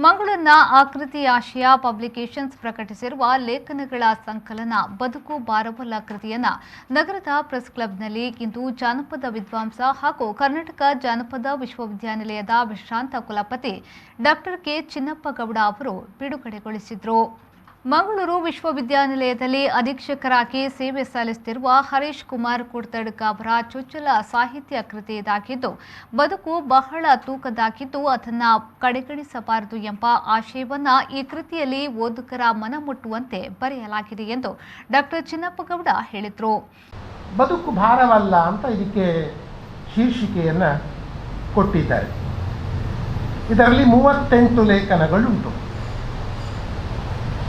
ಮಂಗಳೂರಿನ ಆಕೃತಿ ಆಶಯ ಪಬ್ಲಿಕೇಶನ್ಸ್ ಪ್ರಕಟಿಸಿರುವ ಲೇಖನಗಳ ಸಂಕಲನ ಬದುಕು ಭಾರವಲ್ಲ ಕೃತಿಯನ್ನ ನಗರದ ಪ್ರೆಸ್ ಕ್ಲಬ್ನಲ್ಲಿ ಇಂದು ಜಾನಪದ ವಿದ್ವಾಂಸ ಹಾಗೂ ಕರ್ನಾಟಕ ಜಾನಪದ ವಿಶ್ವವಿದ್ಯಾನಿಲಯದ ವಿಶ್ರಾಂತ ಕುಲಪತಿ ಡಾಕ್ಟರ್ ಕೆ ಚಿನ್ನಪ್ಪಗೌಡ ಅವರು ಬಿಡುಗಡೆಗೊಳಿಸಿದರು. ಮಂಗಳೂರು ವಿಶ್ವವಿದ್ಯಾನಿಲಯದಲ್ಲಿ ಅಧೀಕ್ಷಕರಾಗಿ ಸೇವೆ ಸಲ್ಲಿಸುತ್ತಿರುವ ಹರೀಶ್ ಕುಮಾರ್ ಕುಡ್ತಡ್ಕ ಅವರ ಚೊಚ್ಚಲ ಸಾಹಿತ್ಯ ಕೃತಿ ಇದಾಗಿದ್ದು, ಬದುಕು ಬಹಳ ತೂಕದಾಗಿದ್ದು ಅದನ್ನು ಕಡೆಗಣಿಸಬಾರದು ಎಂಬ ಆಶಯವನ್ನ ಈ ಕೃತಿಯಲ್ಲಿ ಓದುಗರ ಮನಮುಟ್ಟುವಂತೆ ಬರೆಯಲಾಗಿದೆ ಎಂದು ಡಾಕ್ಟರ್ ಚಿನ್ನಪ್ಪಗೌಡ ಹೇಳಿದರು. ಬದುಕು ಭಾರವಲ್ಲ ಅಂತ ಇದಕ್ಕೆ ಶೀರ್ಷಿಕೆಯನ್ನು ಕೊಟ್ಟಿದ್ದಾರೆ. ಇದರಲ್ಲಿ 38 ಲೇಖನಗಳುಂಟು.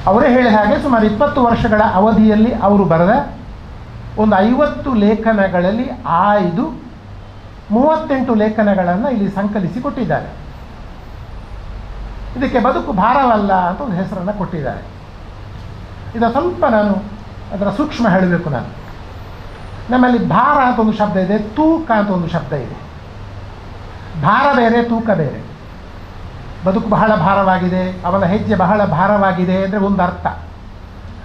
ಅವರೇ ಹೇಳಿದ ಹಾಗೆ ಸುಮಾರು 20 ವರ್ಷಗಳ ಅವಧಿಯಲ್ಲಿ ಅವರು ಬರೆದ ಒಂದು 50 ಲೇಖನಗಳಲ್ಲಿ ಆಯ್ದು 38 ಲೇಖನಗಳನ್ನು ಇಲ್ಲಿ ಸಂಕಲಿಸಿ ಕೊಟ್ಟಿದ್ದಾರೆ. ಇದಕ್ಕೆ ಬದುಕು ಭಾರವಲ್ಲ ಅಂತ ಒಂದು ಹೆಸರನ್ನು ಕೊಟ್ಟಿದ್ದಾರೆ. ಇದು ಸ್ವಲ್ಪ ನಾನು ಅದರ ಸೂಕ್ಷ್ಮ ಹೇಳಬೇಕು. ನಮ್ಮಲ್ಲಿ ಭಾರ ಅಂತ ಒಂದು ಶಬ್ದ ಇದೆ, ತೂಕ ಅಂತ ಒಂದು ಶಬ್ದ ಇದೆ. ಭಾರ ಬೇರೆ, ತೂಕ ಬೇರೆ. ಬದುಕು ಬಹಳ ಭಾರವಾಗಿದೆ, ಅವನ ಹೆಜ್ಜೆ ಬಹಳ ಭಾರವಾಗಿದೆ ಅಂದರೆ ಒಂದು ಅರ್ಥ.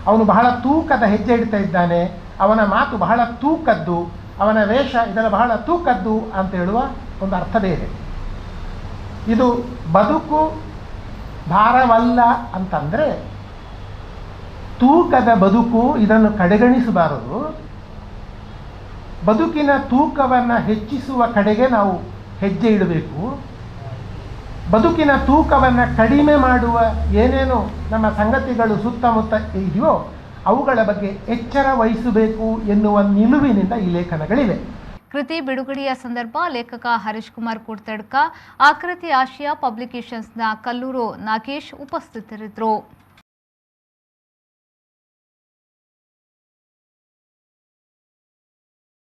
ಅವನು ಬಹಳ ತೂಕದ ಹೆಜ್ಜೆ ಇಡ್ತಾ ಇದ್ದಾನೆ, ಅವನ ಮಾತು ಬಹಳ ತೂಕದ್ದು, ಅವನ ವೇಷ ಇದೆಲ್ಲ ಬಹಳ ತೂಕದ್ದು ಅಂತ ಹೇಳುವ ಒಂದು ಅರ್ಥ ಬೇರೆ. ಇದು ಬದುಕು ಭಾರವಲ್ಲ ಅಂತಂದರೆ ತೂಕದ ಬದುಕು, ಇದನ್ನು ಕಡೆಗಣಿಸಬಾರದು. ಬದುಕಿನ ತೂಕವನ್ನು ಹೆಚ್ಚಿಸುವ ಕಡೆಗೆ ನಾವು ಹೆಜ್ಜೆ ಇಡಬೇಕು. ಬದುಕಿನ ತೂಕವನ್ನು ಕಡಿಮೆ ಮಾಡುವ ಏನೇನು ನಮ್ಮ ಸಂಗತಿಗಳು ಸುತ್ತಮುತ್ತ ಇದೆಯೋ ಅವುಗಳ ಬಗ್ಗೆ ಎಚ್ಚರ ವಹಿಸಬೇಕು ಎನ್ನುವ ನಿಲುವಿನಿಂದ ಈ ಲೇಖನಗಳಿವೆ. ಕೃತಿ ಬಿಡುಗಡೆಯ ಸಂದರ್ಭ ಲೇಖಕ ಹರೀಶ್ ಕುಮಾರ್ ಕುಡ್ತಡ್ಕ, ಆಕೃತಿ ಆಶಯ ಪಬ್ಲಿಕೇಶನ್ಸ್ನ ಕಲ್ಲೂರು ನಾಗೇಶ್ ಉಪಸ್ಥಿತರಿದ್ದರು.